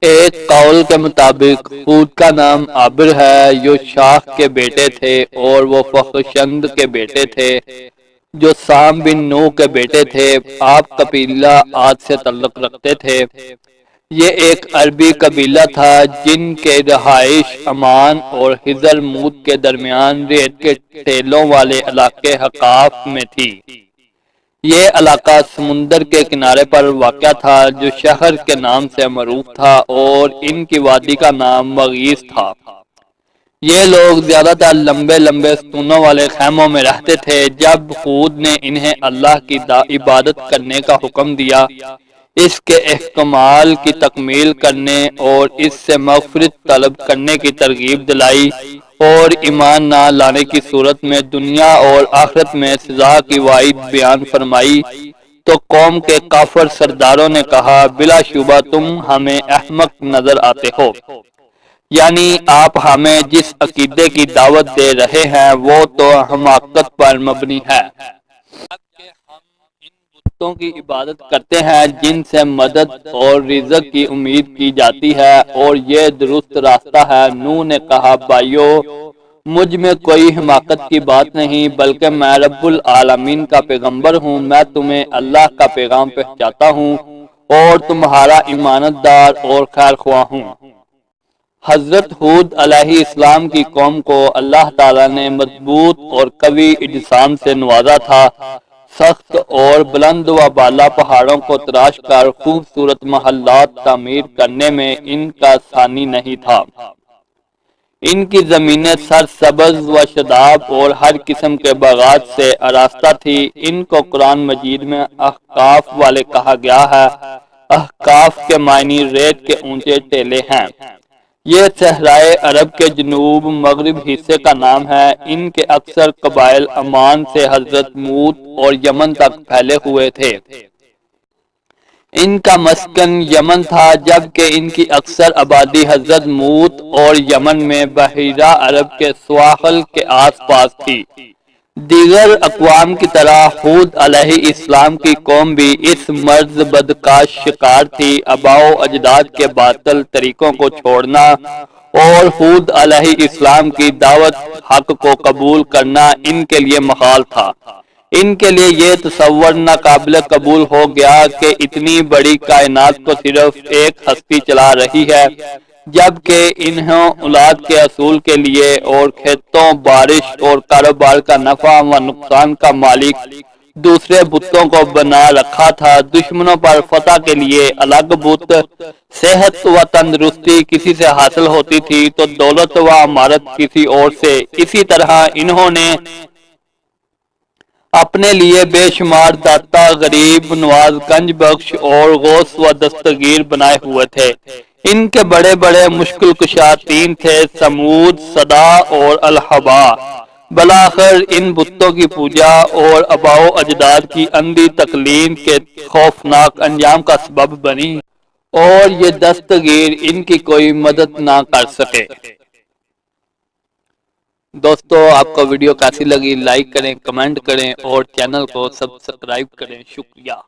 ایک قول کے مطابق ہود کا نام عابر ہے، جو شاخ کے بیٹے تھے، اور وہ فخشند کے بیٹے تھے، جو سام بن نوح کے بیٹے تھے۔ آپ قبیلہ عاد سے تعلق رکھتے تھے۔ یہ ایک عربی قبیلہ تھا جن کے رہائش عمان اور حضر موت کے درمیان ریت کے ٹیلوں والے علاقے حقاف میں تھی۔ یہ علاقہ سمندر کے کنارے پر واقع تھا، جو شہر کے نام سے معروف تھا، اور ان کی وادی کا نام مغیث تھا۔ یہ لوگ زیادہ تر لمبے لمبے ستونوں والے خیموں میں رہتے تھے۔ جب ہود نے انہیں اللہ کی عبادت کرنے کا حکم دیا، اس کے احکامات کی تکمیل کرنے اور اس سے مغفرت طلب کرنے کی ترغیب دلائی، اور ایمان نہ لانے کی صورت میں دنیا اور آخرت میں سزا کی وعید بیان فرمائی، تو قوم کے کافر سرداروں نے کہا، بلا شبہ تم ہمیں احمق نظر آتے ہو، یعنی آپ ہمیں جس عقیدے کی دعوت دے رہے ہیں وہ تو حماقت پر مبنی ہے۔ بتوں کی عبادت کرتے ہیں جن سے مدد اور رزق کی امید کی جاتی ہے، اور یہ درست راستہ ہے۔ نوح نے کہا، بھائیو، مجھ میں کوئی حماقت کی بات نہیں، بلکہ میں رب العالمین کا پیغمبر ہوں۔ میں تمہیں اللہ کا پیغام پہنچاتا ہوں اور تمہارا ایمانت دار اور خیر خواہ ہوں۔ حضرت ہود علیہ السلام کی قوم کو اللہ تعالیٰ نے مضبوط اور قوی اجسام سے نوازا تھا۔ سخت اور بلند و بالا پہاڑوں کو تراش کر خوبصورت محلات تعمیر کرنے میں ان کا ثانی نہیں تھا۔ ان کی زمینیں سرسبز و شاداب اور ہر قسم کے باغات سے آراستہ تھی۔ ان کو قرآن مجید میں احقاف والے کہا گیا ہے۔ احقاف کے معنی ریت کے اونچے ٹیلے ہیں۔ یہ صحرائے عرب کے جنوب مغرب حصے کا نام ہے۔ ان کے اکثر قبائل عمان سے حضرت موت اور یمن تک پھیلے ہوئے تھے۔ ان کا مسکن یمن تھا، جبکہ ان کی اکثر آبادی حضرت موت اور یمن میں بحیرہ عرب کے سواحل کے آس پاس تھی۔ دیگر اقوام کی طرح ہود علیہ السلام کی قوم بھی اس مرض بد کا شکار تھی۔ آباء و اجداد کے باطل طریقوں کو چھوڑنا اور ہود علیہ السلام کی دعوت حق کو قبول کرنا ان کے لیے محال تھا۔ ان کے لیے یہ تصور ناقابل قبول ہو گیا کہ اتنی بڑی کائنات کو صرف ایک ہستی چلا رہی ہے، جبکہ انہوں اولاد کے حصول کے لیے اور کھیتوں، بارش اور کاروبار کا نفع و نقصان کا مالک دوسرے بتوں کو بنا رکھا تھا۔ دشمنوں پر فتح کے لیے الگ بت، صحت و تندرستی کسی سے حاصل ہوتی تھی تو دولت و عمارت کسی اور سے۔ اسی طرح انہوں نے اپنے لیے بے شمار داتا، غریب نواز، گنج بخش اور غوث و دستگیر بنائے ہوئے تھے۔ ان کے بڑے بڑے مشکل کشا تین تھے، سمود، صدا اور الحبا۔ بلاخر ان بتوں کی پوجا اور آباء و اجداد کی اندھی تقلید کے خوفناک انجام کا سبب بنی، اور یہ دستگیر ان کی کوئی مدد نہ کر سکے۔ دوستو، آپ کو ویڈیو کیسی لگی؟ لائک کریں، کمنٹ کریں اور چینل کو سبسکرائب کریں۔ شکریہ۔